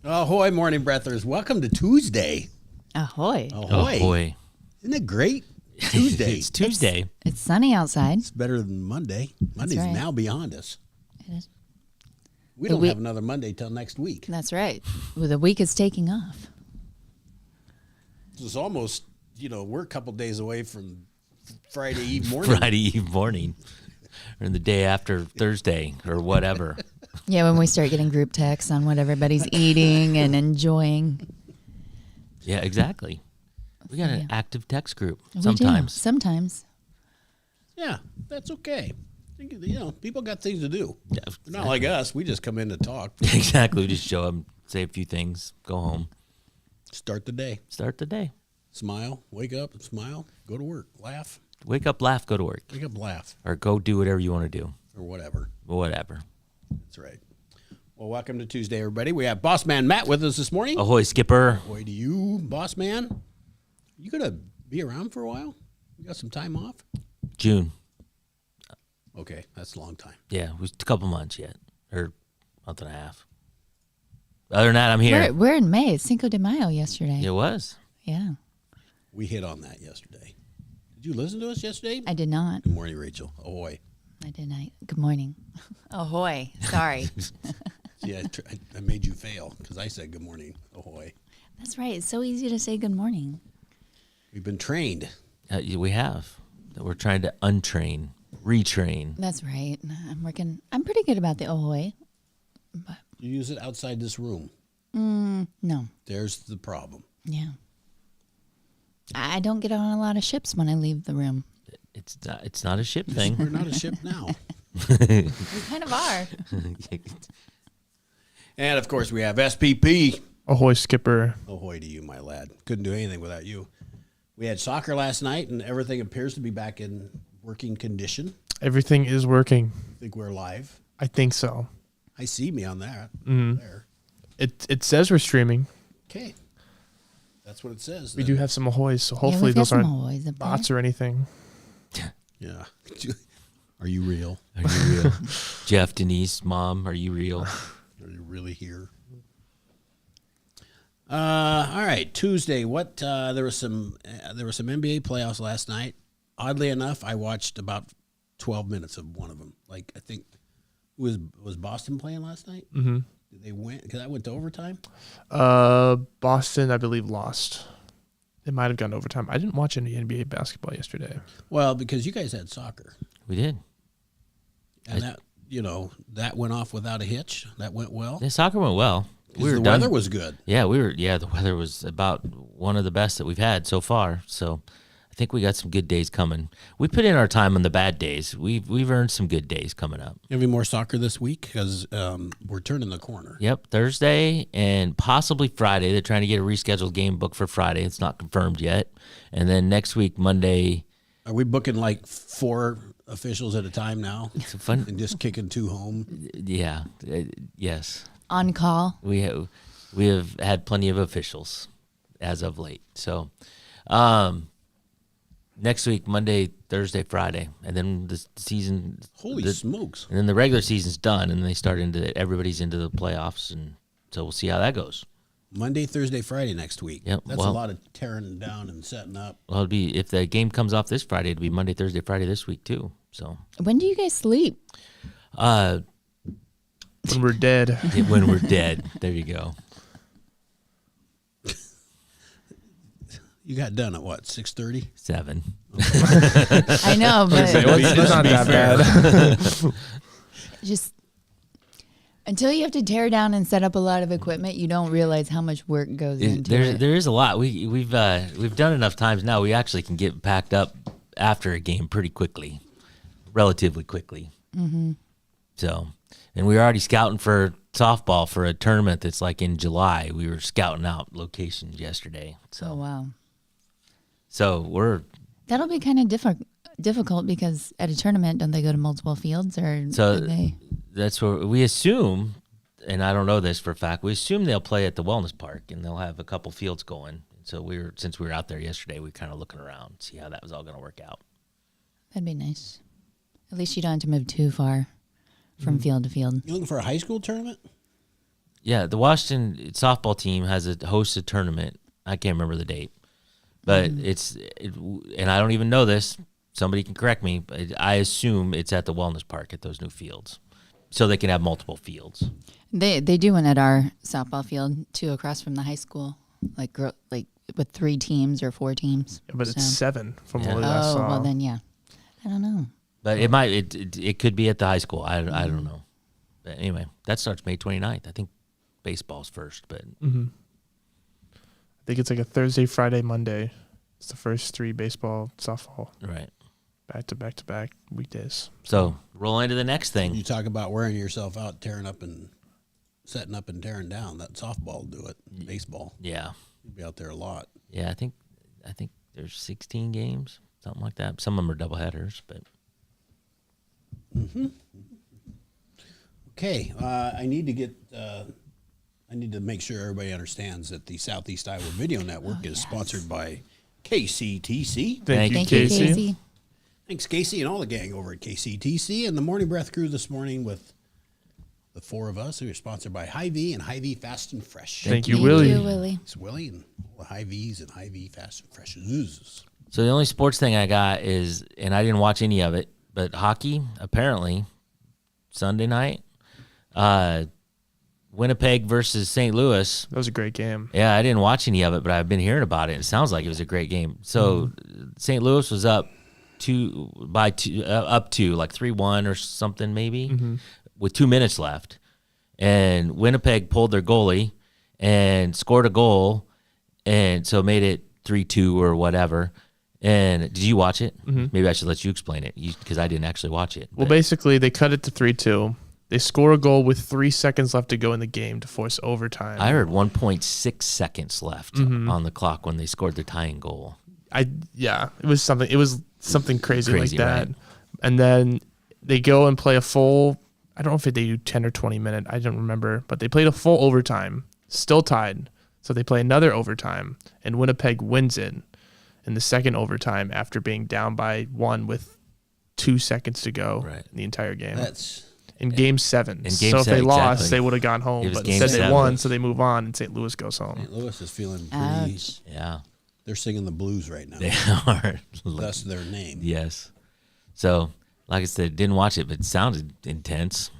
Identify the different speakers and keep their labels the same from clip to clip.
Speaker 1: Ahoy, morning breathers. Welcome to Tuesday.
Speaker 2: Ahoy.
Speaker 1: Ahoy.
Speaker 3: Ahoy.
Speaker 1: Isn't it great? Tuesday.
Speaker 3: It's Tuesday.
Speaker 2: It's sunny outside.
Speaker 1: It's better than Monday. Monday's
Speaker 2: right.
Speaker 1: now beyond us.
Speaker 2: It is.
Speaker 1: We
Speaker 2: The
Speaker 1: don't
Speaker 2: week-
Speaker 1: have another Monday till next week.
Speaker 2: That's right. Well, the week is taking off.
Speaker 1: It's almost, we're a couple days away from Friday Eve morning.
Speaker 3: Friday Eve morning. Or the day after Thursday or whatever.
Speaker 2: Yeah, when we start getting group texts on what everybody's eating and enjoying.
Speaker 3: Yeah, exactly. We got an
Speaker 2: Yeah.
Speaker 3: active text group
Speaker 2: We do.
Speaker 3: sometimes.
Speaker 2: Sometimes.
Speaker 1: Yeah, that's okay. People got things to do.
Speaker 3: Yeah,
Speaker 1: They're not like us. We just come in to talk.
Speaker 3: Exactly. We just show up, say a few things, go home,
Speaker 1: Start the day.
Speaker 3: start the day.
Speaker 1: Smile. Wake up and smile. Go to work. Laugh.
Speaker 3: Wake up, laugh, go to work.
Speaker 1: Wake up, laugh.
Speaker 3: Or go do whatever you want to do.
Speaker 1: Or whatever.
Speaker 3: Whatever.
Speaker 1: That's right. Well, welcome to Tuesday, everybody. We have Boss Man Matt with us this morning.
Speaker 3: Ahoy, Skipper.
Speaker 1: Ahoy to you, Boss Man. You going to be around for a while? You got some time off?
Speaker 3: June.
Speaker 1: Okay, that's a long time.
Speaker 3: Yeah, it was a couple months yet. Or month and a half. Other than that, I'm here.
Speaker 2: We're in May. It's Cinco de Mayo yesterday.
Speaker 3: It was.
Speaker 2: Yeah.
Speaker 1: We hit on that yesterday. Did you listen to us yesterday?
Speaker 2: I did not.
Speaker 1: Good morning, Rachel. Ahoy.
Speaker 2: I did not. Good morning. Ahoy. Sorry.
Speaker 1: See, I made you fail because I said good morning. Ahoy.
Speaker 2: That's right. It's so easy to say good morning.
Speaker 1: We've been trained.
Speaker 3: We have. We're trying to untrain, retrain.
Speaker 2: That's right. I'm working. I'm pretty good about the ahoy.
Speaker 1: You use it outside this room.
Speaker 2: No.
Speaker 1: There's the problem.
Speaker 2: Yeah. I don't get on a lot of ships when I leave the room.
Speaker 3: It's not a ship
Speaker 1: We're
Speaker 3: thing.
Speaker 1: not a ship now.
Speaker 2: We kind of are.
Speaker 1: And, of course, we have SPP.
Speaker 4: Ahoy, Skipper.
Speaker 1: Ahoy to you, my lad. Couldn't do anything without you. We had soccer last night, and everything appears to be back in working condition.
Speaker 4: Everything is working.
Speaker 1: I think we're live.
Speaker 4: I think so.
Speaker 1: I see me on that.
Speaker 4: Mm-hmm.
Speaker 1: There.
Speaker 4: It says we're streaming.
Speaker 1: Okay. That's what it says.
Speaker 4: We
Speaker 1: then.
Speaker 4: do have some ahoys, so
Speaker 2: Yeah,
Speaker 4: hopefully
Speaker 2: we've got
Speaker 4: those
Speaker 2: some
Speaker 4: aren't
Speaker 2: ahoys up
Speaker 4: bots
Speaker 2: there.
Speaker 4: or anything.
Speaker 1: Yeah. Are you real?
Speaker 3: Are you real? Jeff, Denise, Mom, are you real?
Speaker 1: Are you really here? All right, Tuesday. What? There was some NBA playoffs last night. Oddly enough, I watched about 12 minutes of one of them. Like I think was Boston playing last night?
Speaker 4: Mm-hmm.
Speaker 1: Did they win? Because that went to overtime.
Speaker 4: Boston, I believe, lost. It might have gone to overtime. I didn't watch any NBA basketball yesterday.
Speaker 1: Well, because you guys had soccer,
Speaker 3: We did.
Speaker 1: and that went off without a hitch. That went well.
Speaker 3: Yeah, soccer went well. We were
Speaker 1: the
Speaker 3: done.
Speaker 1: weather was good.
Speaker 3: Yeah, the weather was about one of the best that we've had so far. So I think we got some good days coming. We put in our time on the bad days. We've earned some good days coming up.
Speaker 1: Any more soccer this week? Because we're turning the corner.
Speaker 3: Yep, Thursday and possibly Friday. They're trying to get a rescheduled game booked for Friday. It's not confirmed yet. And then next week, Monday.
Speaker 1: Are we booking like 4 officials at a time now
Speaker 3: It's a fun.
Speaker 1: and just kicking 2 home?
Speaker 3: Yeah. Yes.
Speaker 2: On call.
Speaker 3: We have had plenty of officials as of late. So next week, Monday, Thursday, Friday, and then the season.
Speaker 1: Holy smokes!
Speaker 3: And then the regular season's done, and they start everybody's into the playoffs, and so we'll see how that goes.
Speaker 1: Monday, Thursday, Friday next week.
Speaker 3: Yep,
Speaker 1: That's a
Speaker 3: well-
Speaker 1: lot of tearing down and setting up.
Speaker 3: Well, it'll be if the game comes off this Friday, it'll be Monday, Thursday, Friday this week too. So
Speaker 2: When do you guys sleep?
Speaker 4: When we're dead.
Speaker 3: when we're dead, there you go.
Speaker 1: You got done at what, 6:30?
Speaker 3: 7.
Speaker 2: I know, but
Speaker 4: It's not that bad.
Speaker 2: just until you have to tear down and set up a lot of equipment, you don't realize how much work goes into it.
Speaker 3: There is a lot. We've done enough times now. We actually can get packed up after a game pretty quickly, relatively quickly. Mm-hmm. So, and we were already scouting for softball for a tournament that's like in July. We were scouting out locations yesterday. So,
Speaker 2: Oh wow,
Speaker 3: so
Speaker 2: that'll be kind of difficult because at a tournament, don't they go to multiple fields or
Speaker 3: So-
Speaker 2: do they?
Speaker 3: that's where we assume, and I don't know this for a fact. We assume they'll play at the wellness park and they'll have a couple fields going. So since we were out there yesterday, we kind of looking around, see how that was all going to work out.
Speaker 2: That'd be nice. At least you don't have to move too far from field to field.
Speaker 1: You looking for a high school tournament?
Speaker 3: Yeah, the Washington softball team has a hosted tournament. I can't remember the date, but and I don't even know this. Somebody can correct me, but I assume it's at the Wellness Park at those new fields, so they can have multiple fields.
Speaker 2: They do one at our softball field too, across from the high school, like with 3 teams or 4 teams.
Speaker 4: But it's
Speaker 2: So-
Speaker 4: 7 from
Speaker 3: Yeah.
Speaker 4: what I
Speaker 2: Oh
Speaker 4: saw.
Speaker 2: well, then yeah, I don't know.
Speaker 3: But it could be at the high school. I don't know. But anyway, that starts May 29th. I think baseball's first, but
Speaker 4: I think it's like a Thursday, Friday, Monday. It's the first 3 baseball, softball,
Speaker 3: right.
Speaker 4: back to back to back weekdays.
Speaker 3: So roll into the next thing.
Speaker 1: You talk about wearing yourself out, setting up and tearing down. That softball will do it. Baseball,
Speaker 3: Yeah,
Speaker 1: you'll be out there a lot.
Speaker 3: yeah. I think there's 16 games, something like that. Some of them are double headers, but
Speaker 1: Okay, I need to make sure everybody understands that the Southeast Iowa Video Network is sponsored by KCTC.
Speaker 3: Thank you,
Speaker 2: Thank you,
Speaker 4: Casey.
Speaker 2: Casey.
Speaker 1: Thanks, Casey, and all the gang over at KCTC and the Morning Breath crew this morning with the 4 of us who are sponsored by Hy-Vee and Hy-Vee Fast and Fresh.
Speaker 4: Thank you,
Speaker 2: Thank
Speaker 4: Willie.
Speaker 2: you, Willie.
Speaker 1: It's Willie and all the Hy-Vees and Hy-Vee Fast and Freshes.
Speaker 3: so the only sports thing I got is, and I didn't watch any of it, but hockey apparently Sunday night, Winnipeg versus St. Louis.
Speaker 4: That was a great game.
Speaker 3: Yeah, I didn't watch any of it, but I've been hearing about it. It sounds like it was a great game. So St. Louis was up to like 3-1 or something maybe, with 2 minutes left, and Winnipeg pulled their goalie and scored a goal, and so made it 3-2 or whatever. And did you watch it? Maybe I should let you explain it because I didn't actually watch it.
Speaker 4: Well,
Speaker 3: but-
Speaker 4: basically, they cut it to 3-2. They score a goal with 3 seconds left to go in the game to force overtime.
Speaker 3: I heard 1.6 seconds left on the clock when they scored their tying goal.
Speaker 4: It was something. It was something crazy
Speaker 3: Crazy,
Speaker 4: like that.
Speaker 3: right?
Speaker 4: And then they go and play a full. I don't know if they do 10 or 20 minute. I don't remember, but they played a full overtime, still tied. So they play another overtime, and Winnipeg wins it in the second overtime after being down by 1 with 2 seconds to go
Speaker 3: Right.
Speaker 4: in the entire game.
Speaker 1: That's
Speaker 4: in game 7.
Speaker 3: In game
Speaker 4: So if they
Speaker 3: 7,
Speaker 4: lost,
Speaker 3: exactly.
Speaker 4: they would have gone
Speaker 3: It
Speaker 4: home.
Speaker 3: was
Speaker 4: But
Speaker 3: game
Speaker 4: instead they
Speaker 3: 7.
Speaker 4: won, so they move on, and St. Louis goes home.
Speaker 1: St. Louis is feeling pretty.
Speaker 2: Ouch.
Speaker 3: Yeah,
Speaker 1: They're singing the blues right now.
Speaker 3: they are.
Speaker 1: That's their name.
Speaker 3: Yes. So, like I said, didn't watch it, but it sounded intense.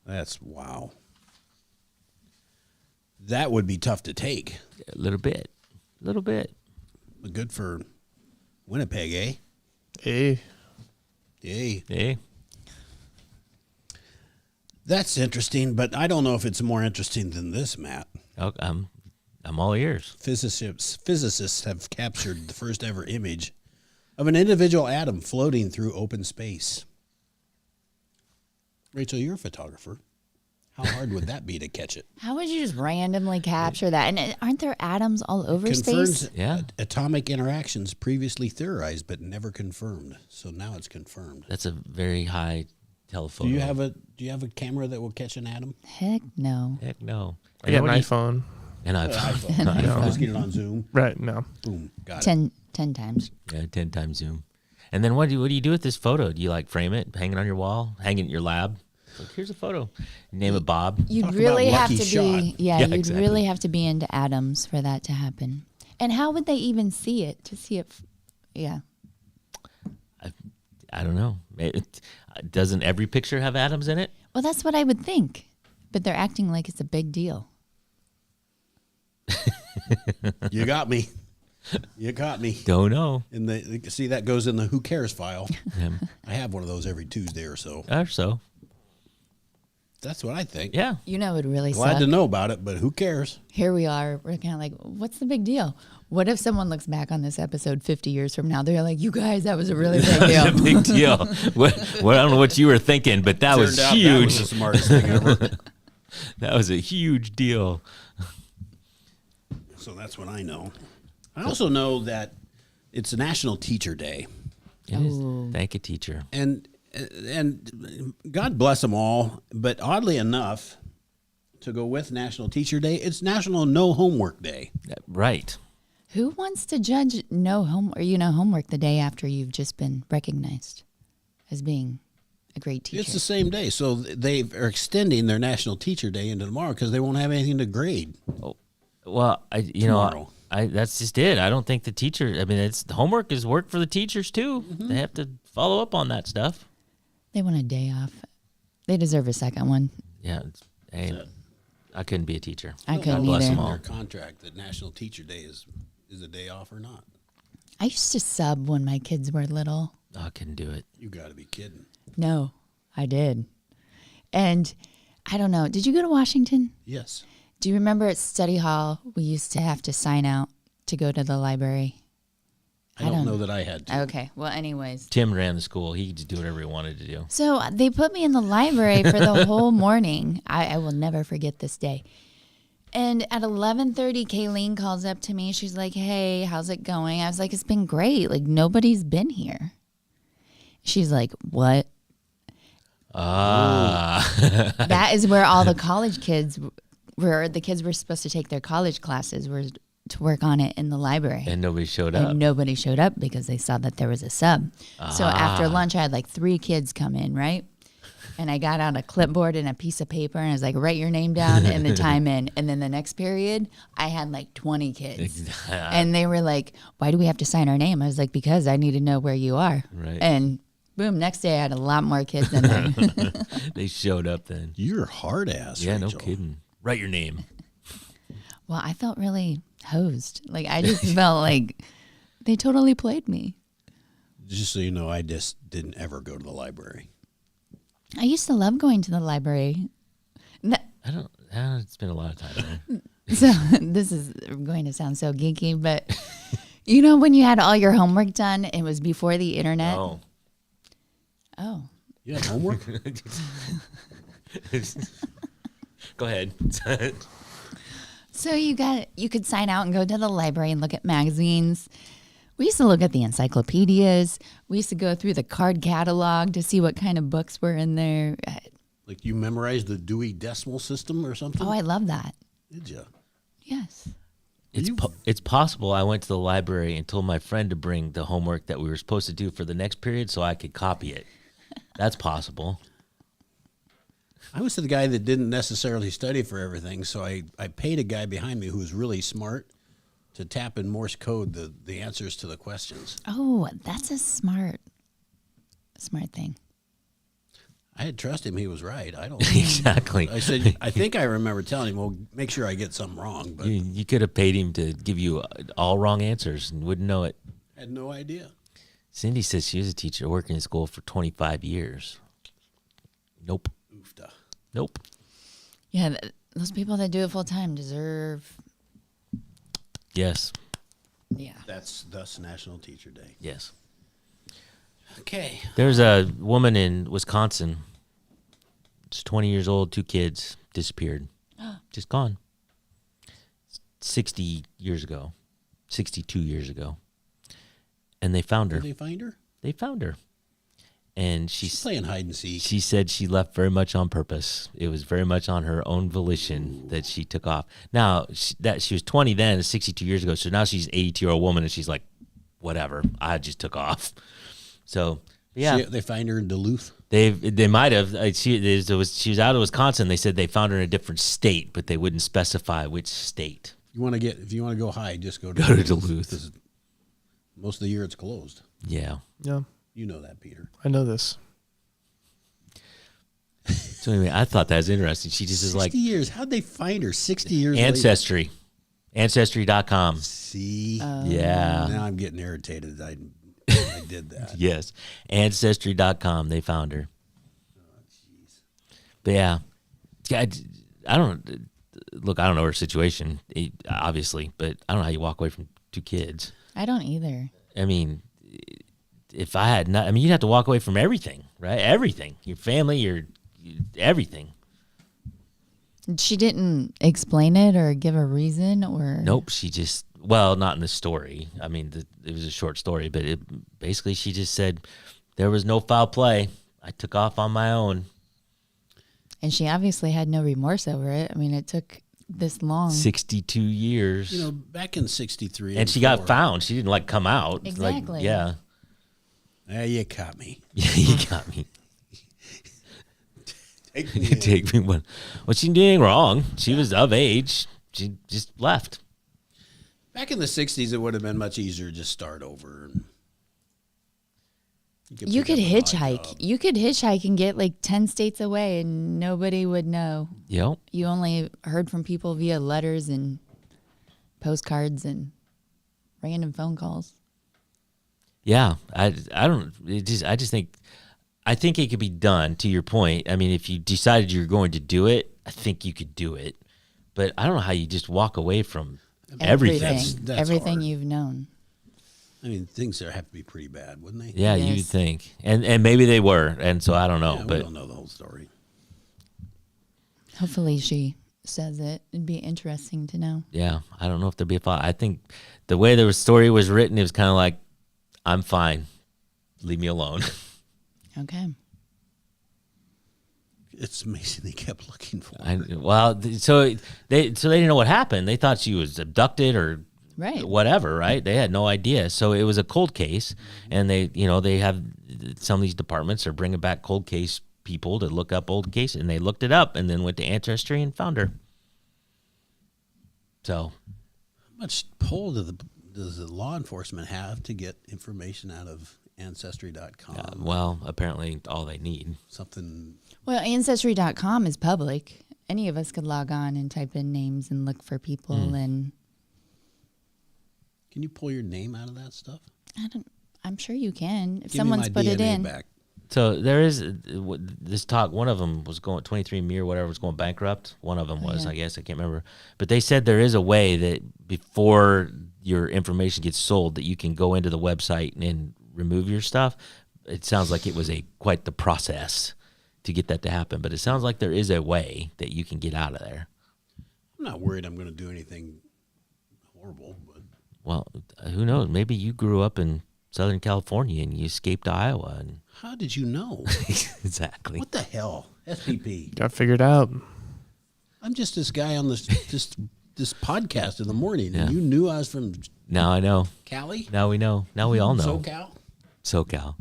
Speaker 1: That's wow. That would be tough to take.
Speaker 3: A little bit.
Speaker 1: But good for Winnipeg, eh?
Speaker 4: Hey,
Speaker 1: Yay.
Speaker 3: Eh?
Speaker 1: That's interesting, but I don't know if it's more interesting than this, Matt.
Speaker 3: Oh, I'm all ears.
Speaker 1: Physicists have captured the first ever image of an individual atom floating through open space. Rachel, you're a photographer. How hard would that be to catch it?
Speaker 2: How would you just randomly capture that? And aren't there atoms all over
Speaker 1: Confirms
Speaker 2: space?
Speaker 3: Yeah.
Speaker 1: atomic interactions previously theorized but never confirmed. So now it's confirmed.
Speaker 3: That's a very high telephoto.
Speaker 1: Do you have a camera that will catch an atom?
Speaker 2: Heck no.
Speaker 3: Heck no.
Speaker 4: I got an
Speaker 3: What do you-
Speaker 4: iPhone.
Speaker 3: And I've
Speaker 1: iPhone. Just get it on Zoom.
Speaker 4: Right, no.
Speaker 1: Boom. Got it.
Speaker 2: 10 times.
Speaker 3: yeah, 10 times zoom. And then what do you do with this photo? Do you like frame it, hang it on your wall, hang it in your lab? Like, here's a photo. Name it Bob.
Speaker 2: You'd
Speaker 1: Talk
Speaker 2: really
Speaker 1: about
Speaker 2: have
Speaker 1: lucky
Speaker 2: to
Speaker 1: shot.
Speaker 2: be,
Speaker 3: Yeah,
Speaker 2: you'd
Speaker 3: exactly.
Speaker 2: really have to be into atoms for that to happen. And how would they even see it? To see it, yeah.
Speaker 3: I don't know. Doesn't every picture have atoms in it?
Speaker 2: Well, that's what I would think. But they're acting like it's a big deal.
Speaker 1: You got me. You got me.
Speaker 3: Don't know.
Speaker 1: And see, that goes in the who cares file.
Speaker 3: Um,
Speaker 1: I have one of those every Tuesday or so.
Speaker 3: or so.
Speaker 1: That's what I think.
Speaker 3: Yeah.
Speaker 2: You know, it would really
Speaker 1: Glad
Speaker 2: suck.
Speaker 1: to know about it, but who cares?
Speaker 2: Here we are. We're kind of like, what's the big deal? What if someone looks back on this episode 50 years from now? They're like, you guys, that was a really big
Speaker 3: It's a
Speaker 2: deal.
Speaker 3: big deal. I don't know what you were thinking, but that was
Speaker 1: Turned out
Speaker 3: huge.
Speaker 1: That was the smartest thing ever.
Speaker 3: That was a huge deal.
Speaker 1: So that's what I know. I also know that it's National Teacher Day,
Speaker 3: It is. Thank you, teacher.
Speaker 1: and God bless them all. But oddly enough, to go with National Teacher Day, it's National No Homework Day.
Speaker 3: Right.
Speaker 2: Who wants to judge homework the day after you've just been recognized as being a great teacher.
Speaker 1: It's the same day, so they are extending their National Teacher Day into tomorrow because they won't have anything to grade.
Speaker 3: Well,
Speaker 1: Tomorrow.
Speaker 3: That's just it. I don't think the teacher. I mean, the homework is work for the teachers too.
Speaker 1: Mm-hmm.
Speaker 3: They have to follow up on that stuff.
Speaker 2: They want a day off. They deserve a second one.
Speaker 3: Yeah. Hey, I couldn't be a teacher.
Speaker 2: I couldn't
Speaker 3: bless
Speaker 2: either.
Speaker 3: them
Speaker 1: In
Speaker 3: all.
Speaker 1: their contract that National Teacher Day is a day off or not.
Speaker 2: I used to sub when my kids were little.
Speaker 3: Oh, I couldn't do it.
Speaker 1: You got to be kidding.
Speaker 2: No, I did. And I don't know. Did you go to Washington?
Speaker 1: Yes.
Speaker 2: Do you remember at study hall, we used to have to sign out to go to the library?
Speaker 1: I don't know that I had to.
Speaker 2: Okay. Well, anyways.
Speaker 3: Tim ran the school. He could just do whatever he wanted to do.
Speaker 2: So they put me in the library for the whole morning. I will never forget this day. And at 11:30, Kayleen calls up to me. She's like, "Hey, how's it going?" I was like, "It's been great. Like, nobody's been here." She's like, "What?" That is where all the college kids were. The kids were supposed to take their college classes, were to work on it in the library.
Speaker 3: And nobody showed up.
Speaker 2: And nobody showed up because they saw that there was a sub. So after lunch, I had like 3 kids come in, right? And I got out a clipboard and a piece of paper and I was like, write your name down and the time in. And then the next period, I had like 20 kids. And they were like, why do we have to sign our name? I was like, because I need to know where you are.
Speaker 3: Right.
Speaker 2: And boom, next day I had a lot more kids in there.
Speaker 3: They showed up then.
Speaker 1: You're hard ass.
Speaker 3: Yeah, no
Speaker 1: Rachel.
Speaker 3: kidding. Write your name.
Speaker 2: Well, I felt really hosed. Like, I just felt like they totally played me.
Speaker 1: Just so you know, I just didn't ever go to the library.
Speaker 2: I used to love going to the library.
Speaker 3: It's been a lot of time there.
Speaker 2: So this is going to sound so geeky, but you know when you had all your homework done, it was before the internet.
Speaker 3: Oh.
Speaker 2: Oh.
Speaker 1: You have homework?
Speaker 3: Go ahead.
Speaker 2: So you could sign out and go to the library and look at magazines. We used to look at the encyclopedias. We used to go through the card catalog to see what kind of books were in there.
Speaker 1: Like you memorized the Dewey Decimal System or something?
Speaker 2: Oh, I love that.
Speaker 1: Did you?
Speaker 2: Yes.
Speaker 3: It's possible I went to the library and told my friend to bring the homework that we were supposed to do for the next period so I could copy it. That's possible.
Speaker 1: I was the guy that didn't necessarily study for everything, so I paid a guy behind me who was really smart to tap in Morse code the answers to the questions.
Speaker 2: Oh, that's a smart thing.
Speaker 1: I had trust him; he was right. I don't.
Speaker 3: Exactly.
Speaker 1: I said, I think I remember telling him, "Well, make sure I get something wrong," but
Speaker 3: You could have paid him to give you all wrong answers and wouldn't know it.
Speaker 1: I had no idea.
Speaker 3: Cindy says she was a teacher working in school for 25 years. Nope.
Speaker 1: Oofda.
Speaker 3: Nope.
Speaker 2: Yeah, those people that do it full time deserve.
Speaker 3: Yes.
Speaker 2: Yeah.
Speaker 1: That's thus National Teacher Day.
Speaker 3: Yes.
Speaker 1: Okay.
Speaker 3: There's a woman in Wisconsin. She's 20 years old, 2 kids, disappeared. Just gone. 60 years ago. 62 years ago. And they found her.
Speaker 1: Did they find her?
Speaker 3: They found her. And
Speaker 1: She's playing hide and seek.
Speaker 3: she said she left very much on purpose. It was very much on her own volition that she took off. Now, she was 20 then, 62 years ago. So now she's an 82-year-old woman, and she's like, whatever, I just took off. So, yeah.
Speaker 1: They find her in Duluth.
Speaker 3: They might have. She was out of Wisconsin. They said they found her in a different state, but they wouldn't specify which state.
Speaker 1: If you want to go high, just go to
Speaker 3: Go to Duluth.
Speaker 1: 'cause most of the year it's closed.
Speaker 3: Yeah.
Speaker 4: Yeah,
Speaker 1: You know that, Peter.
Speaker 4: I know this.
Speaker 3: So anyway, I thought that was interesting. She just is
Speaker 1: 60
Speaker 3: like
Speaker 1: years. How'd they find her 60 years later?
Speaker 3: Ancestry. Ancestry.com.
Speaker 1: See?
Speaker 3: Yeah.
Speaker 1: Now I'm getting irritated. I did that.
Speaker 3: Yes. Ancestry.com. They found her. But yeah. I don't know her situation, obviously, but I don't know how you walk away from 2 kids.
Speaker 2: I don't either.
Speaker 3: I mean, if I had not, you'd have to walk away from everything, right? Everything. Your family, everything.
Speaker 2: She didn't explain it or give a reason or.
Speaker 3: Nope. She just, not in the story. I mean, it was a short story, but basically she just said there was no foul play. I took off on my own.
Speaker 2: And she obviously had no remorse over it. I mean, it took this long.
Speaker 3: 62 years.
Speaker 1: You know, back in 63.
Speaker 3: And she got found. She didn't come out.
Speaker 2: Exactly.
Speaker 3: Yeah.
Speaker 1: You caught me.
Speaker 3: Yeah, you got me. Take me one. Well, she did anything wrong. She was of age. She just left.
Speaker 1: Back in the 60s, it would have been much easier to just start over.
Speaker 2: You could hitchhike. You could hitchhike and get like 10 states away and nobody would know.
Speaker 3: Yep.
Speaker 2: You only heard from people via letters and postcards and random phone calls.
Speaker 3: Yeah. I just think it could be done, to your point. I mean, if you decided you're going to do it, I think you could do it. But I don't know how you just walk away from everything.
Speaker 1: That's
Speaker 2: Everything
Speaker 1: hard.
Speaker 2: you've known.
Speaker 1: I mean, things there have to be pretty bad, wouldn't they?
Speaker 3: Yeah,
Speaker 2: Yes.
Speaker 3: you'd think. And maybe they were. And so I don't know.
Speaker 1: Yeah, we
Speaker 3: but
Speaker 1: don't know the whole story.
Speaker 2: Hopefully she says it. It'd be interesting to know.
Speaker 3: yeah, I don't know if there'd be a fight. I think the way the story was written, it was kind of like, I'm fine. Leave me alone.
Speaker 2: Okay.
Speaker 1: It's amazing they kept looking for her.
Speaker 3: So they didn't know what happened. They thought she was abducted or
Speaker 2: Right.
Speaker 3: whatever, right? They had no idea. So it was a cold case, and they have some of these departments are bringing back cold case people to look up old cases, and they looked it up and then went to Ancestry and found her. So
Speaker 1: How much pull does the law enforcement have to get information out of Ancestry.com?
Speaker 3: well, apparently all they need.
Speaker 1: Something.
Speaker 2: Well, Ancestry.com is public. Any of us could log on and type in names and look for people. And
Speaker 1: Can you pull your name out of that stuff?
Speaker 2: I'm sure you can. If
Speaker 1: Give me
Speaker 2: someone's
Speaker 1: my
Speaker 2: put it
Speaker 1: DNA
Speaker 2: in.
Speaker 1: back.
Speaker 3: So there is this talk. One of them was going 23andMe or whatever was going bankrupt. One of them was,
Speaker 2: yeah.
Speaker 3: I guess, I can't remember. But they said there is a way that before your information gets sold, that you can go into the website and remove your stuff. It sounds like it was quite the process to get that to happen. But it sounds like there is a way that you can get out of there.
Speaker 1: I'm not worried I'm going to do anything horrible, but
Speaker 3: Well, who knows? Maybe you grew up in Southern California and you escaped to Iowa. And
Speaker 1: how did you know?
Speaker 3: exactly.
Speaker 1: What the hell? SPP.
Speaker 4: Got figured out.
Speaker 1: I'm just this guy on this podcast in the morning,
Speaker 3: Yeah.
Speaker 1: and you knew I was from
Speaker 3: Now I know.
Speaker 1: Cali?
Speaker 3: Now we know. Now we all know.
Speaker 1: SoCal?
Speaker 3: SoCal.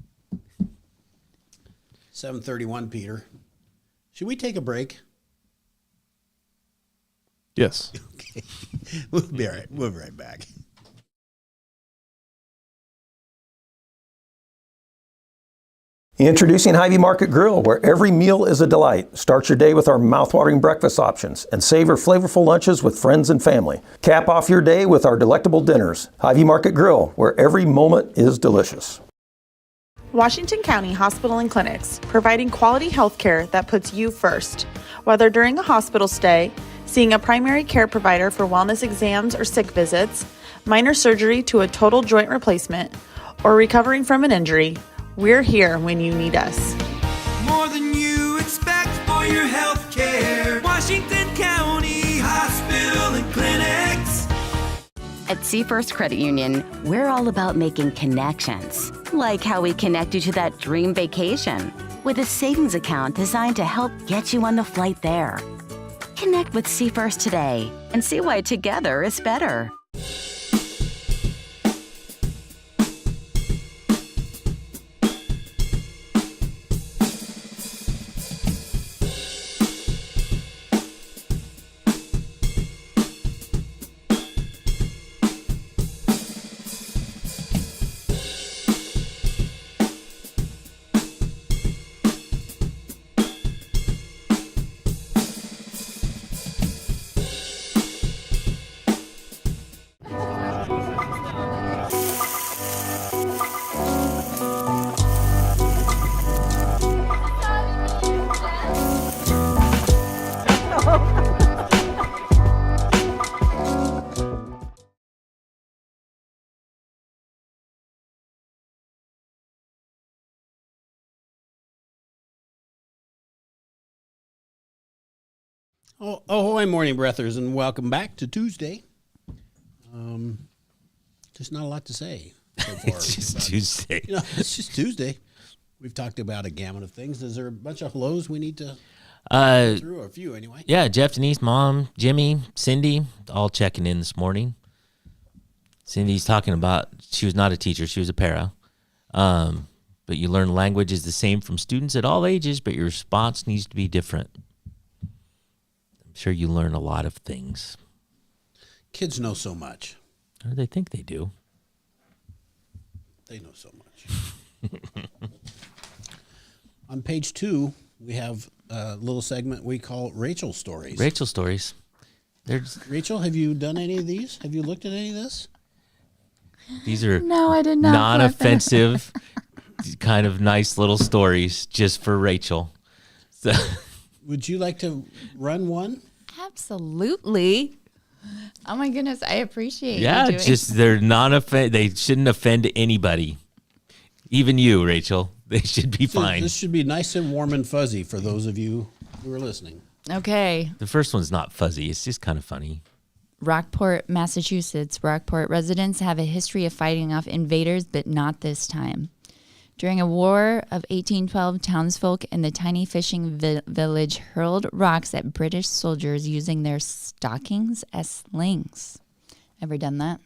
Speaker 1: 7:31, Peter. Should we take a break?
Speaker 4: Yes.
Speaker 1: Okay. We'll be all right. We'll be right back.
Speaker 5: Introducing Hy-Vee Market Grill, where every meal is a delight. Start your day with our mouthwatering breakfast options and savor flavorful lunches with friends and family. Cap off your day with our delectable dinners. Hy-Vee Market Grill, where every moment is delicious.
Speaker 6: Washington County Hospital and Clinics, providing quality health care that puts you first. Whether during a hospital stay, seeing a primary care provider for wellness exams or sick visits, minor surgery to a total joint replacement, or recovering from an injury, we're here when you need us.
Speaker 7: More than you expect for your health care. Washington County Hospital and Clinics.
Speaker 8: At Seafirst Credit Union, we're all about making connections, like how we connect you to that dream vacation with a savings account designed to help get you on the flight there. Connect with Seafirst today and see why together is better.
Speaker 1: Oh, ahoy, morning breathers, and welcome back to Tuesday. Just not a lot to say so far.
Speaker 3: It's just
Speaker 1: but,
Speaker 3: Tuesday.
Speaker 1: You know, it's just Tuesday. We've talked about a gamut of things. Is there a bunch of hellos we need to go through? Or a few, anyway.
Speaker 3: Yeah, Jeff, Denise, Mom, Jimmy, Cindy, all checking in this morning. Cindy's talking about she was not a teacher; she was a para. but you learn language is the same from students at all ages, but your response needs to be different. I'm sure you learn a lot of things.
Speaker 1: Kids know so much.
Speaker 3: Or they think they do.
Speaker 1: They know so much. On page 2, we have a little segment we call Rachel Stories.
Speaker 3: Rachel stories.
Speaker 1: Rachel, have you done any of these? Have you looked at any of this?
Speaker 3: These are
Speaker 2: No, I did not.
Speaker 3: non-offensive, kind of nice little stories just for Rachel. So,
Speaker 1: Would you like to run one?
Speaker 2: Absolutely. Oh my goodness, I appreciate
Speaker 3: yeah,
Speaker 2: you doing
Speaker 3: just they're non-offend. They shouldn't offend anybody, even you, Rachel. They should be fine.
Speaker 1: This should be nice and warm and fuzzy for those of you who are listening.
Speaker 2: Okay.
Speaker 3: The first one's not fuzzy. It's just kind of funny.
Speaker 2: Rockport, Massachusetts. Rockport residents have a history of fighting off invaders, but not this time. During a war of 1812, townsfolk in the tiny fishing village hurled rocks at British soldiers using their stockings as slings. Ever done that?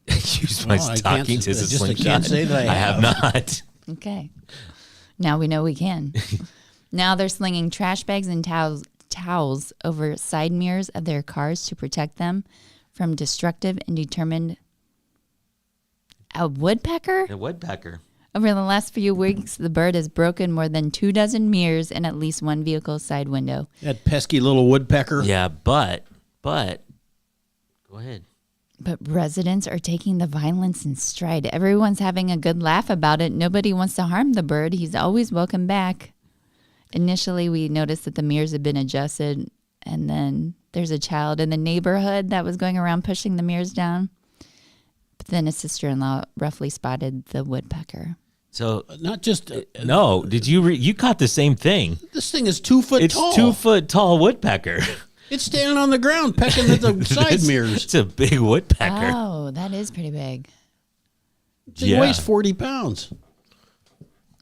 Speaker 3: Use my
Speaker 1: No, I can't-
Speaker 3: stockings as a
Speaker 1: I
Speaker 3: slingshot.
Speaker 1: can't say that I
Speaker 3: have not.
Speaker 2: Okay. Now we know we can. Now they're slinging trash bags and towels over side mirrors of their cars to protect them from destructive and determined. A woodpecker?
Speaker 3: A woodpecker.
Speaker 2: Over the last few weeks, the bird has broken more than 24 mirrors in at least one vehicle's side window.
Speaker 1: That pesky little woodpecker.
Speaker 3: Yeah, but, go ahead.
Speaker 2: But residents are taking the violence in stride. Everyone's having a good laugh about it. Nobody wants to harm the bird. He's always welcome back. Initially, we noticed that the mirrors had been adjusted, and then there's a child in the neighborhood that was going around pushing the mirrors down. But then a sister-in-law roughly spotted the woodpecker.
Speaker 3: So,
Speaker 1: Not just
Speaker 3: no, did you you caught the same thing?
Speaker 1: this thing is 2 foot
Speaker 3: It's
Speaker 1: tall.
Speaker 3: 2 foot tall woodpecker.
Speaker 1: It's standing on the ground pecking at the side mirrors.
Speaker 3: It's a big woodpecker.
Speaker 2: Oh, that is pretty big.
Speaker 1: It weighs 40 pounds.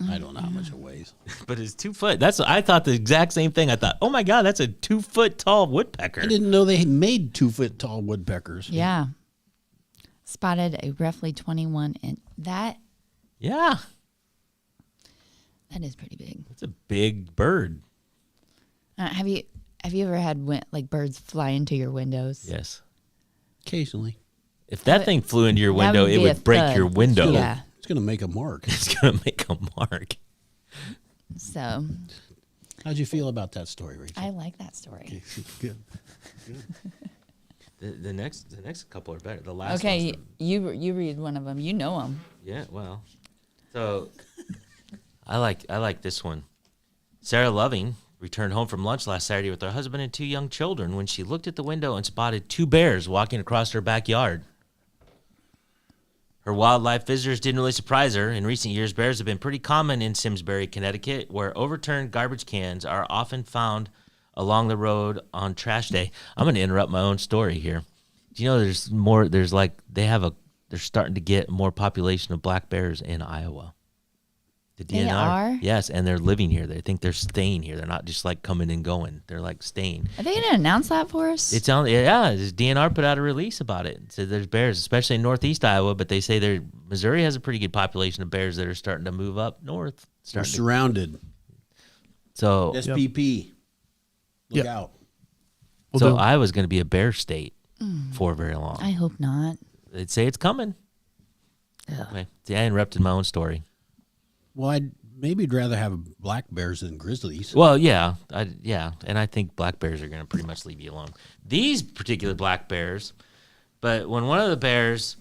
Speaker 1: I don't know how much it weighs.
Speaker 3: But it's 2 foot. I thought the exact same thing. I thought, oh my God, that's a 2 foot tall woodpecker.
Speaker 1: I didn't know they made 2 foot tall woodpeckers.
Speaker 2: Yeah. Spotted a roughly 21 inch. That
Speaker 3: Yeah,
Speaker 2: is pretty big.
Speaker 3: it's a big bird.
Speaker 2: Have you ever had like birds fly into your windows?
Speaker 3: Yes.
Speaker 1: Occasionally.
Speaker 3: If that thing flew into your
Speaker 2: That
Speaker 3: window,
Speaker 2: would
Speaker 3: it
Speaker 2: be a
Speaker 3: would break
Speaker 2: thud.
Speaker 3: your window.
Speaker 2: Yeah.
Speaker 1: It's going to make a mark.
Speaker 3: It's going to make a mark.
Speaker 2: So
Speaker 1: How'd you feel about that story, Rachel?
Speaker 2: I like that story.
Speaker 1: Good.
Speaker 3: The next couple are better. The last
Speaker 2: Okay,
Speaker 3: one's
Speaker 2: you read one of them. You know them.
Speaker 3: yeah, well. So I like this one. Sarah Loving returned home from lunch last Saturday with her husband and 2 young children when she looked at the window and spotted 2 bears walking across her backyard. Her wildlife visitors didn't really surprise her. In recent years, bears have been pretty common in Simsbury, Connecticut, where overturned garbage cans are often found along the road on trash day. I'm going to interrupt my own story here. Do you know they're starting to get more population of black bears in Iowa. The DNR.
Speaker 2: They are?
Speaker 3: Yes, and they're living here. They think they're staying here. They're not just like coming and going. They're like staying.
Speaker 2: Are they going to announce that for us?
Speaker 3: It's on. Yeah, the DNR put out a release about it. It said there's bears, especially in northeast Iowa, but they say Missouri has a pretty good population of bears that are starting to move up north.
Speaker 1: We're surrounded.
Speaker 3: So
Speaker 1: SPP. Look
Speaker 4: Yep.
Speaker 1: out.
Speaker 4: We'll do.
Speaker 3: Iowa's going to be a bear state for very long.
Speaker 2: I hope not.
Speaker 3: They'd say it's coming. Okay. See, I interrupted my own story.
Speaker 1: Well, I'd maybe rather have black bears than grizzlies.
Speaker 3: Well, yeah, and I think black bears are going to pretty much leave you alone. These particular black bears, but when one of the bears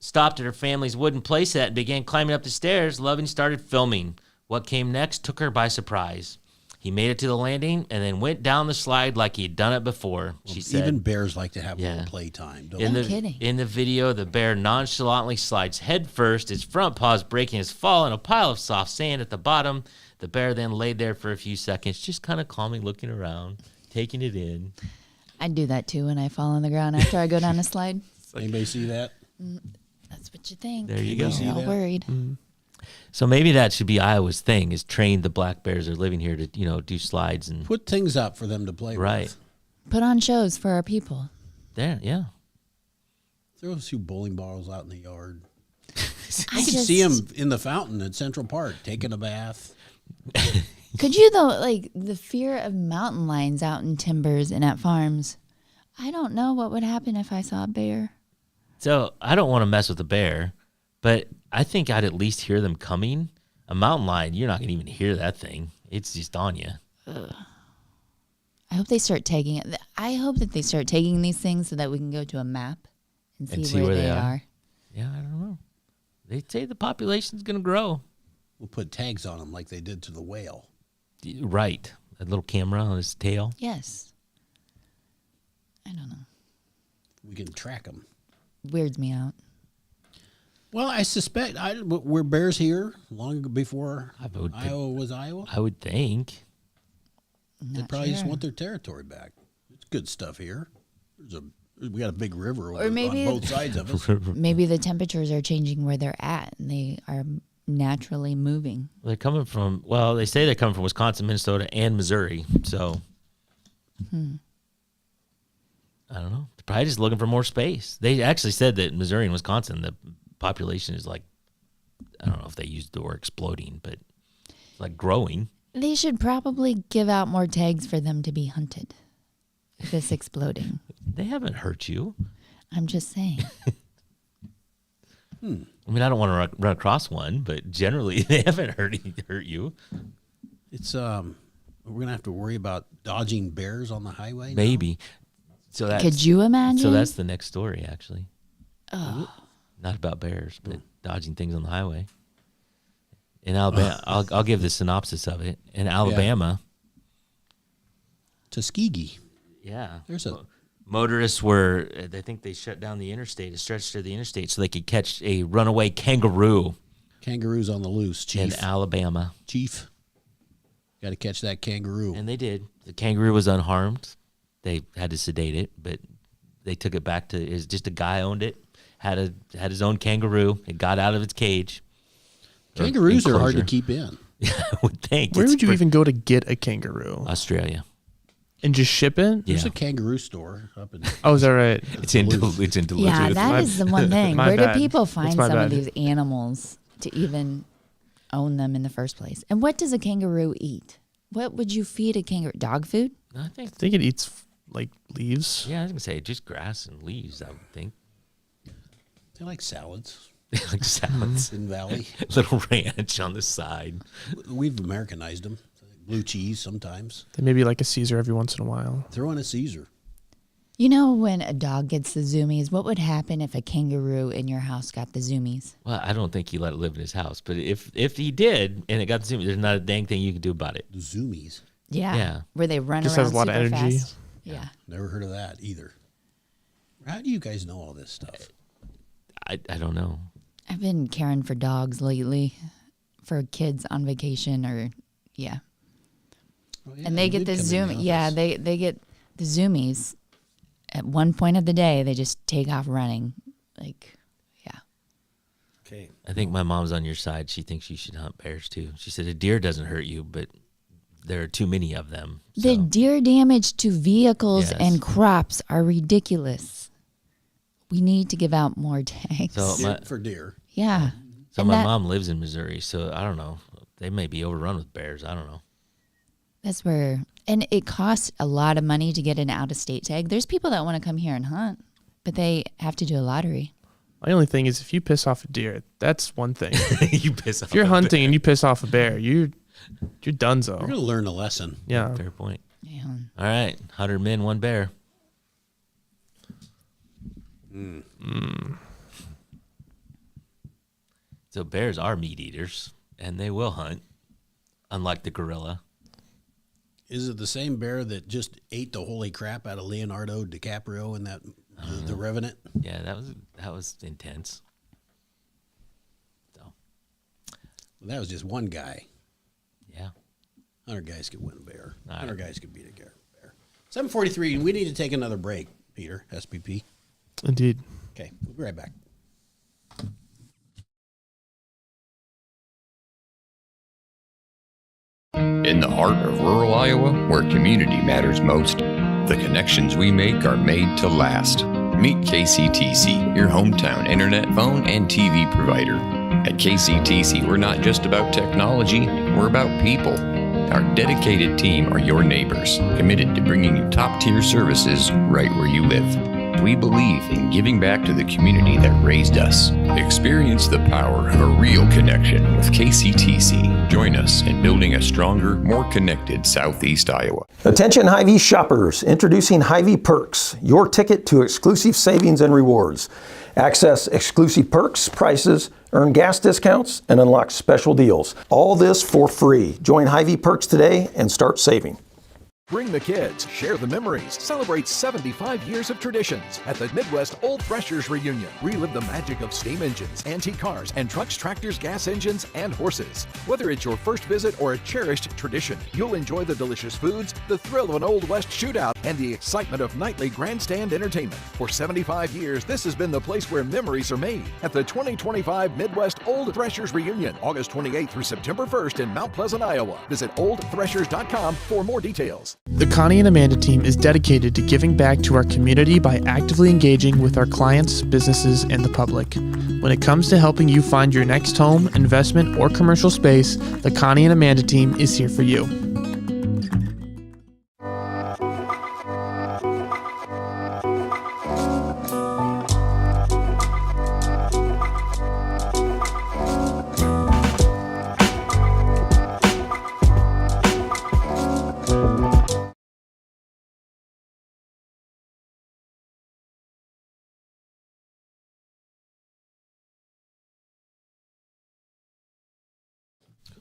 Speaker 3: stopped at her family's wooden playset and began climbing up the stairs, Loving started filming. What came next took her by surprise. He made it to the landing and then went down the slide like he had done it before, she said.
Speaker 1: Even bears like to have a
Speaker 3: Yeah.
Speaker 1: little playtime, don't
Speaker 3: In
Speaker 1: they?
Speaker 3: the,
Speaker 2: kidding.
Speaker 3: in the video, the bear nonchalantly slides head first, his front paws breaking his fall in a pile of soft sand at the bottom. The bear then laid there for a few seconds, just kind of calmly looking around, taking it in.
Speaker 2: I'd do that too when I fall on the ground after I go down a slide.
Speaker 1: Anybody see that?
Speaker 2: That's what you think.
Speaker 3: There you go.
Speaker 2: You're all worried.
Speaker 3: So maybe that should be Iowa's thing, is train the black bears that are living here to, do slides and
Speaker 1: Put things up for them to play
Speaker 3: right
Speaker 1: with.
Speaker 2: Put on shows for our people.
Speaker 3: there. Yeah.
Speaker 1: Throw a few bowling balls out in the yard. I can see him in the fountain at Central Park taking a bath.
Speaker 2: Could you though, like the fear of mountain lions out in timbers and at farms? I don't know what would happen if I saw a bear.
Speaker 3: So I don't want to mess with a bear, but I think I'd at least hear them coming. A mountain lion, you're not going to even hear that thing. It's just on you.
Speaker 2: I hope they start taking it. I hope that they start taking these things so that we can go to a map and see where they are.
Speaker 3: Yeah, I don't know. They say the population's going to grow.
Speaker 1: We'll put tags on him like they did to the whale.
Speaker 3: Right. A little camera on his tail.
Speaker 2: Yes. I don't know.
Speaker 1: We can track them.
Speaker 2: Weirds me out.
Speaker 1: Well, I suspect were bears here long before
Speaker 3: I would think-
Speaker 1: Iowa was Iowa?
Speaker 3: I would think.
Speaker 1: They probably just want their territory back. It's good stuff here. We got a big river on both sides of us.
Speaker 2: Maybe the temperatures are changing where they're at and they are naturally moving.
Speaker 3: They're coming from, well, they say they're coming from Wisconsin, Minnesota, and Missouri. So, I don't know. They're probably just looking for more space. They actually said that in Missouri and Wisconsin, the population is like, I don't know if they used the word exploding, but it's like growing.
Speaker 2: They should probably give out more tags for them to be hunted. If it's exploding.
Speaker 3: They haven't hurt you.
Speaker 2: I'm just saying.
Speaker 3: I mean, I don't want to run across one, but generally they haven't hurt you.
Speaker 1: It's we're gonna have to worry about dodging bears on the highway. now?
Speaker 3: Maybe. So that's,
Speaker 2: Could you imagine?
Speaker 3: So that's the next story, actually.
Speaker 2: Oh.
Speaker 3: Not about bears, but dodging things on the highway. In Alabama, I'll give the synopsis of it. In Alabama,
Speaker 1: Tuskegee.
Speaker 3: yeah,
Speaker 1: There's a
Speaker 3: motorists were. They think they shut down the interstate, a stretch of the interstate, so they could catch a runaway kangaroo
Speaker 1: kangaroos on the loose,
Speaker 3: in
Speaker 1: Chief.
Speaker 3: Alabama,
Speaker 1: Got to catch that kangaroo.
Speaker 3: and they did. The kangaroo was unharmed. They had to sedate it, but they took it back to. It's just a guy owned it. Had his own kangaroo. It got out of its cage.
Speaker 1: Kangaroos are hard to
Speaker 3: Enclosure.
Speaker 1: keep in.
Speaker 3: I would think.
Speaker 4: Where
Speaker 3: It's
Speaker 4: would you even go to get a kangaroo
Speaker 3: Australia.
Speaker 4: and just ship it?
Speaker 1: There's
Speaker 3: Yeah.
Speaker 1: a kangaroo store up in.
Speaker 4: Oh, is that right?
Speaker 3: It's in Duluth.
Speaker 2: Yeah, that is the one thing.
Speaker 4: My
Speaker 2: Where
Speaker 4: bad.
Speaker 2: do people
Speaker 4: That's
Speaker 2: find
Speaker 4: my
Speaker 2: some of
Speaker 4: bad.
Speaker 2: these animals to even own them in the first place? And what does a kangaroo eat? What would you feed a kangaroo? Dog food?
Speaker 3: I think.
Speaker 4: I think it eats like leaves.
Speaker 3: Yeah, I was gonna say just grass and leaves. I would think.
Speaker 1: They like salads
Speaker 3: Like salads.
Speaker 1: in Valley.
Speaker 3: Little ranch on the side.
Speaker 1: We've Americanized them. Blue cheese sometimes.
Speaker 4: They maybe like a Caesar every once in a while.
Speaker 1: Throw in a Caesar.
Speaker 2: You know when a dog gets the zoomies, what would happen if a kangaroo in your house got the zoomies?
Speaker 3: Well, I don't think he let it live in his house, but if he did and it got the there's not a dang thing you can do about it.
Speaker 1: The Zoomies.
Speaker 2: Yeah.
Speaker 3: Yeah.
Speaker 2: Where they run
Speaker 4: Just
Speaker 2: around
Speaker 4: has a lot of
Speaker 2: super
Speaker 4: energy.
Speaker 2: fast. Yeah.
Speaker 1: Never heard of that either. How do you guys know all this stuff?
Speaker 3: I don't know.
Speaker 2: I've been caring for dogs lately for kids on vacation or yeah.
Speaker 1: Oh, yeah,
Speaker 2: And they
Speaker 1: you
Speaker 2: get
Speaker 1: did
Speaker 2: the
Speaker 1: come in
Speaker 2: zoom yeah,
Speaker 1: office.
Speaker 2: they get the zoomies at one point of the day, they just take off running. Like yeah.
Speaker 1: Okay.
Speaker 3: I think my mom's on your side. She thinks you should hunt bears too. She said a deer doesn't hurt you, but there are too many of them.
Speaker 2: The
Speaker 3: So,
Speaker 2: deer damage to vehicles
Speaker 3: Yes.
Speaker 2: and crops are ridiculous. We need to give out more tags.
Speaker 3: So my,
Speaker 1: For deer.
Speaker 2: yeah.
Speaker 3: so
Speaker 2: And
Speaker 3: my
Speaker 2: that-
Speaker 3: mom lives in Missouri, so I don't know. They may be overrun with bears. I don't know.
Speaker 2: That's where, and it costs a lot of money to get an out of state tag. There's people that want to come here and hunt, but they have to do a lottery.
Speaker 4: My only thing is if you piss off a deer, that's one thing.
Speaker 3: You piss off.
Speaker 4: If you're
Speaker 3: a
Speaker 4: hunting and you piss off a bear, you're
Speaker 1: You're
Speaker 4: donezo.
Speaker 1: going to learn a lesson.
Speaker 4: Yeah.
Speaker 3: bear. Fair point.
Speaker 2: Yeah.
Speaker 3: All right, 100 men, one bear. So bears are meat eaters, and they will hunt, unlike the gorilla.
Speaker 1: Is it the same bear that just ate the holy crap out of Leonardo DiCaprio in that the Revenant?
Speaker 3: Yeah, that was intense. So
Speaker 1: That was just one guy.
Speaker 3: yeah,
Speaker 1: 100 guys could win a bear.
Speaker 3: All right.
Speaker 1: 100 guys could beat a bear. 7:43, and we need to take another break, Peter, SPP.
Speaker 4: Indeed.
Speaker 1: Okay, we'll be right back.
Speaker 9: In the heart of rural Iowa, where community matters most, the connections we make are made to last. Meet KCTC, your hometown internet, phone, and TV provider. At KCTC, we're not just about technology, we're about people. Our dedicated team are your neighbors, committed to bringing you top-tier services right where you live. We believe in giving back to the community that raised us. Experience the power of a real connection with KCTC. Join us in building a stronger, more connected Southeast Iowa.
Speaker 5: Attention Hy-Vee shoppers, introducing Hy-Vee Perks, your ticket to exclusive savings and rewards. Access exclusive perks, prices, earn gas discounts, and unlock special deals. All this for free. Join Hy-Vee Perks today and start saving.
Speaker 10: Bring the kids, share the memories, celebrate 75 years of traditions at the Midwest Old Threshers Reunion. Relive the magic of steam engines, antique cars, and trucks, tractors, gas engines, and horses. Whether it's your first visit or a cherished tradition, you'll enjoy the delicious foods, the thrill of an Old West shootout, and the excitement of nightly grandstand entertainment. For 75 years, this has been the place where memories are made at the 2025 Midwest Old Threshers Reunion, August 28th through September 1st in Mount Pleasant, Iowa. Visit oldthreshers.com for more details.
Speaker 4: The Connie and Amanda team is dedicated to giving back to our community by actively engaging with our clients, businesses, and the public. When it comes to helping you find your next home, investment, or commercial space, the Connie and Amanda team is here for you.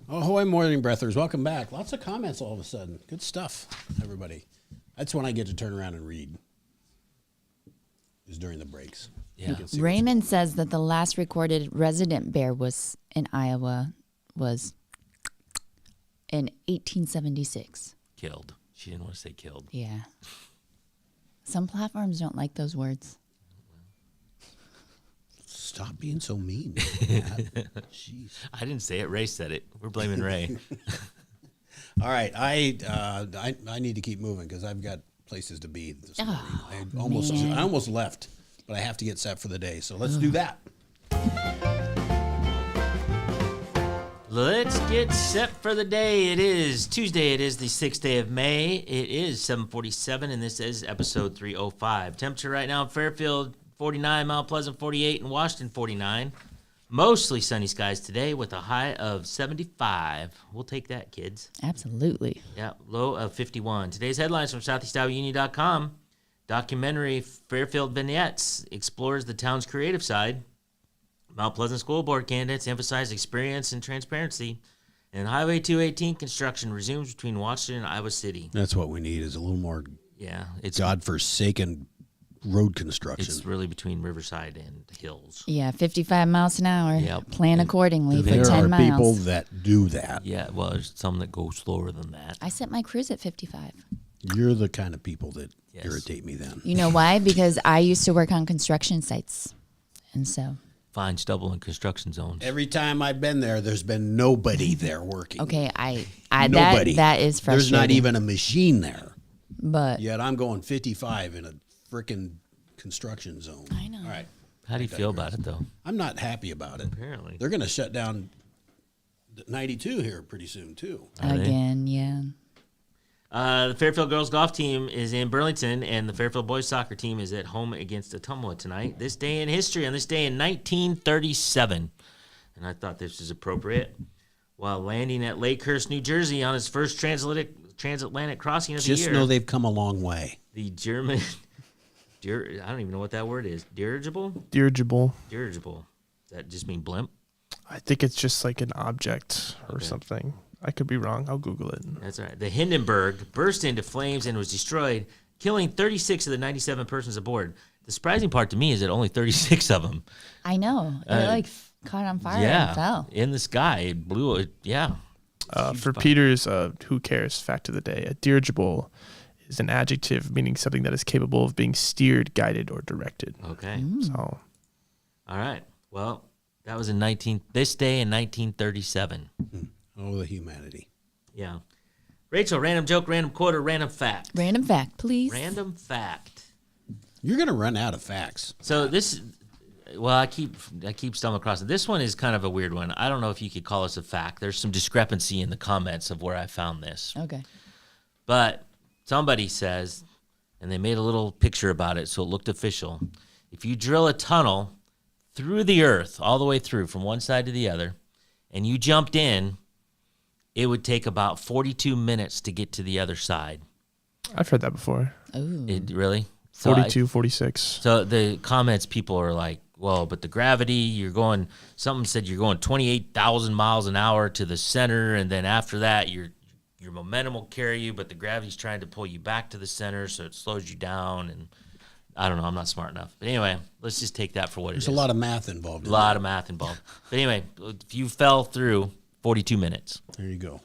Speaker 1: Ahoy, morning breathers. Welcome back. Lots of comments all of a sudden. Good stuff, everybody. That's when I get to turn around and read, is during the breaks.
Speaker 3: Yeah.
Speaker 2: Raymond says that the last recorded resident bear was in Iowa was in 1876.
Speaker 3: Killed. She didn't want to say killed.
Speaker 2: Yeah. Some platforms don't like those words.
Speaker 1: Stop being so mean. Jeez.
Speaker 3: I didn't say it. Ray said it. We're blaming Ray.
Speaker 1: All right, I need to keep moving because I've got places to be this morning. I almost left, but I have to get set for the day. So let's do that.
Speaker 3: Let's get set for the day. It is Tuesday. It is the 6th day of May. It is 7:47, and this is episode 305. Temperature right now in Fairfield, 49, Mount Pleasant 48, and Washington 49. Mostly sunny skies today with a high of 75. We'll take that, kids.
Speaker 2: Absolutely.
Speaker 3: Yeah, low of 51. Today's headlines from SoutheastIowaUnion.com. Documentary Fairfield Vignettes explores the town's creative side. Mount Pleasant School Board candidates emphasize experience and transparency. And Highway 218 construction resumes between Washington and Iowa City.
Speaker 1: That's what we need is a little more
Speaker 3: It's
Speaker 1: godforsaken road construction.
Speaker 3: It's really between Riverside and Hills.
Speaker 2: Yeah, 55 miles an hour.
Speaker 3: Yep.
Speaker 2: Plan accordingly for
Speaker 1: there
Speaker 2: 10
Speaker 1: are
Speaker 2: miles.
Speaker 1: people that do that.
Speaker 3: Yeah, well, there's some that go slower than that.
Speaker 2: I set my cruise at 55.
Speaker 1: You're the kind of people that
Speaker 3: Yes.
Speaker 1: irritate me then.
Speaker 2: You know why? Because I used to work on construction sites. And so,
Speaker 3: Fine stubble in construction zones.
Speaker 1: Every time I've been there, there's been nobody there working.
Speaker 2: okay,
Speaker 1: Nobody.
Speaker 2: that is frustrating.
Speaker 1: There's not even a machine there.
Speaker 2: But
Speaker 1: Yet I'm going 55 in a freaking construction zone.
Speaker 2: I know.
Speaker 1: All right.
Speaker 3: How do you feel about it, though?
Speaker 1: I'm not happy about it.
Speaker 3: Apparently.
Speaker 1: They're going to shut down 92 here pretty soon, too.
Speaker 3: Are they?
Speaker 2: again, yeah.
Speaker 3: The Fairfield girls golf team is in Burlington, and the Fairfield boys soccer team is at home against Ottumwa tonight. This day in history, on this day in 1937, and I thought this was appropriate, while landing at Lakehurst, New Jersey on his first transatlantic crossing of the
Speaker 1: Just
Speaker 3: year.
Speaker 1: know they've come a long way.
Speaker 3: The German, I don't even know what that word is. Dirigible?
Speaker 4: Dirigible.
Speaker 3: Dirigible. Does that just mean blimp?
Speaker 4: I think it's just like an object or something. I could be wrong. I'll Google it.
Speaker 3: That's all right. The Hindenburg burst into flames and was destroyed, killing 36 of the 97 persons aboard. The surprising part to me is that only 36 of them.
Speaker 2: I know. It caught on fire and fell.
Speaker 3: In the sky. It blew it. Yeah.
Speaker 4: For Peter's Who Cares fact of the day, a dirigible is an adjective meaning something that is capable of being steered, guided, or directed.
Speaker 3: Okay.
Speaker 4: So,
Speaker 3: All right. Well, that was this day in 1937.
Speaker 1: Oh, the humanity.
Speaker 3: Yeah. Rachel, random joke, random quote, or random fact?
Speaker 2: Random fact, please.
Speaker 3: Random fact.
Speaker 1: You're going to run out of facts.
Speaker 3: So this, well, I keep stumbling across it. This one is kind of a weird one. I don't know if you could call this a fact. There's some discrepancy in the comments of where I found this.
Speaker 2: Okay.
Speaker 3: But somebody says, and they made a little picture about it so it looked official. If you drill a tunnel through the earth, all the way through from one side to the other, and you jumped in, it would take about 42 minutes to get to the other side.
Speaker 4: I've heard that before.
Speaker 2: Ooh.
Speaker 3: It really? So
Speaker 4: 42, 46.
Speaker 3: So the comments, people are like, well, but the gravity, someone said you're going 28,000 miles an hour to the center, and then after that, your momentum will carry you, but the gravity's trying to pull you back to the center, so it slows you down, and I don't know, I'm not smart enough. But anyway, let's just take that for what it is.
Speaker 1: There's a lot of math involved.
Speaker 3: A lot of math involved. But anyway, if you fell through 42 minutes.
Speaker 1: There you go.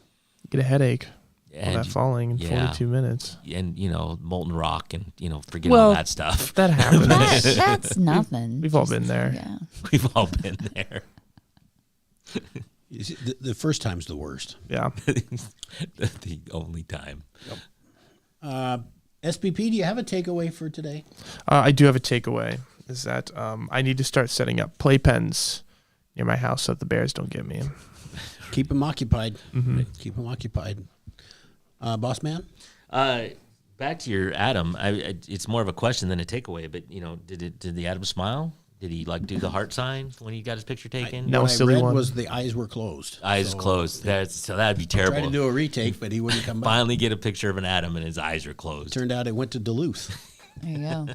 Speaker 4: Get a headache.
Speaker 3: And
Speaker 4: that falling in 42 minutes.
Speaker 3: And, molten rock and, forget all that stuff.
Speaker 4: That happens.
Speaker 2: That's nothing.
Speaker 4: We've all been there.
Speaker 2: Yeah.
Speaker 3: We've all been there.
Speaker 1: You see, the first time's the worst.
Speaker 4: Yeah.
Speaker 3: the only time.
Speaker 1: SPP, do you have a takeaway for today?
Speaker 4: I do have a takeaway. Is that I need to start setting up playpens near my house so that the bears don't get me.
Speaker 1: Keep them occupied.
Speaker 4: Mm-hmm.
Speaker 1: Keep them occupied. Boss man?
Speaker 3: Back to your Adam. It's more of a question than a takeaway, but, did the Adam smile? Did he do the heart sign when he got his picture taken?
Speaker 4: No,
Speaker 1: what I
Speaker 4: silly
Speaker 1: read
Speaker 4: one.
Speaker 1: was the eyes were closed.
Speaker 3: Eyes closed. So that'd be terrible.
Speaker 1: Tried to do a retake, but he wouldn't come back.
Speaker 3: Finally get a picture of an Adam and his eyes are closed.
Speaker 1: Turned out it went to Duluth.
Speaker 2: There you go.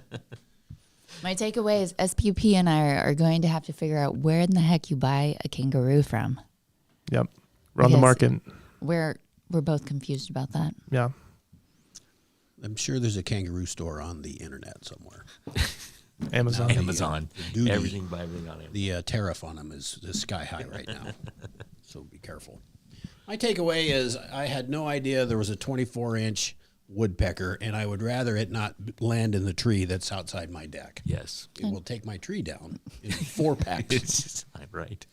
Speaker 2: My takeaway is SPP and I are going to have to figure out where in the heck you buy a kangaroo from.
Speaker 4: Yep. We're on the
Speaker 2: Because
Speaker 4: market.
Speaker 2: We're both confused about that.
Speaker 4: Yeah.
Speaker 1: I'm sure there's a kangaroo store on the internet somewhere.
Speaker 4: Amazon.
Speaker 3: Amazon.
Speaker 1: duty-
Speaker 3: Everything by everything on it.
Speaker 1: The tariff on them is sky high right now. So be careful. My takeaway is I had no idea there was a 24-inch woodpecker, and I would rather it not land in the tree that's outside my deck.
Speaker 3: Yes.
Speaker 1: It will take my tree down in 4 packs.
Speaker 3: It's just, right.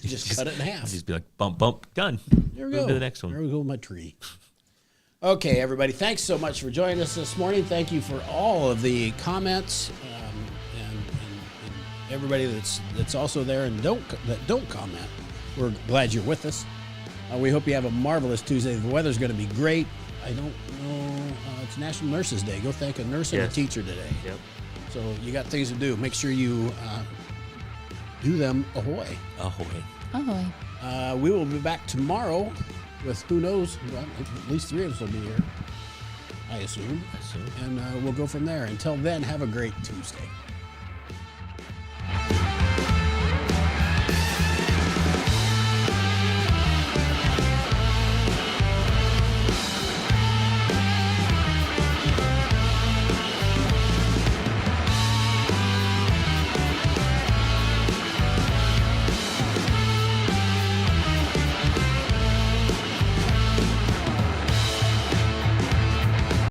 Speaker 1: just cut it in half.
Speaker 3: Just be like, bump, bump, done.
Speaker 1: There we
Speaker 3: Move
Speaker 1: go.
Speaker 3: to the next one.
Speaker 1: There we go with my tree. Okay, everybody. Thanks so much for joining us this morning. Thank you for all of the comments and everybody that's also there and that don't comment. We're glad you're with us. We hope you have a marvelous Tuesday. The weather's going to be great. I don't know. It's National Nurses Day. Go thank a nurse and a teacher today.
Speaker 3: Yep.
Speaker 1: So you got things to do. Make sure you do them. Ahoy.
Speaker 3: Ahoy.
Speaker 2: Oh,
Speaker 1: We will be back tomorrow with who knows. Well, at least 3 of us will be here, I assume. And we'll go from there. Until then, have a great Tuesday.